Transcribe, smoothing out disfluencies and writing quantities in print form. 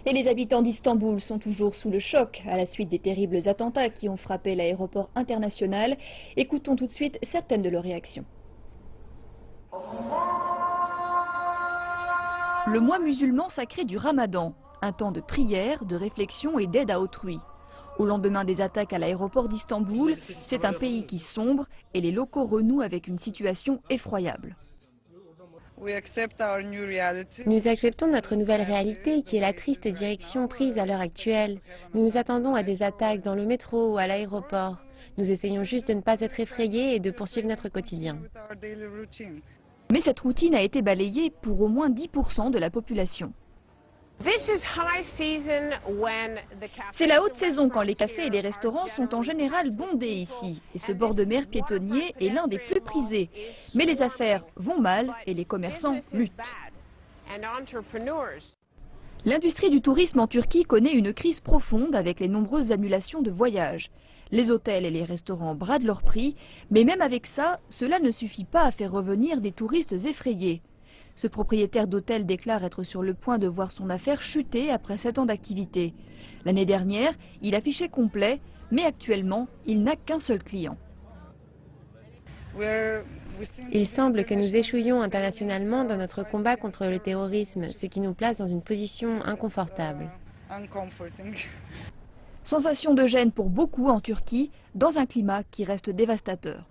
Et les habitants d'Istanbul sont toujours sous le choc à la suite des terribles attentats qui ont frappé l'aéroport international. Écoutons tout de suite certaines de leurs réactions. Le mois musulman sacré du Ramadan, un temps de prière, de réflexion et d'aide à autrui. Au lendemain des attaques à l'aéroport d'Istanbul, c'est un pays qui sombre et les locaux renouent avec une situation effroyable. Nous acceptons notre nouvelle réalité qui est la triste direction prise à l'heure actuelle. Nous nous attendons à des attaques dans le métro ou à l'aéroport. Nous essayons juste de ne pas être effrayés et de poursuivre notre quotidien. Mais cette routine a été balayée pour au moins 10% de la population. C'est la haute saison quand les cafés et les restaurants sont en général bondés ici. Et ce bord de mer piétonnier est l'un des plus prisés. Mais les affaires vont mal et les commerçants luttent. L'industrie du tourisme en Turquie connaît une crise profonde avec les nombreuses annulations de voyages. Les hôtels et les restaurants bradent leurs prix, mais même avec ça, cela ne suffit pas à faire revenir des touristes effrayés. Ce propriétaire d'hôtel déclare être sur le point de voir son affaire chuter après 7 ans d'activité. L'année dernière, il affichait complet, mais actuellement, il n'a qu'un seul client. Il semble que nous échouions internationalement dans notre combat contre le terrorisme, ce qui nous place dans une position inconfortable. Sensation de gêne pour beaucoup en Turquie, dans un climat qui reste dévastateur.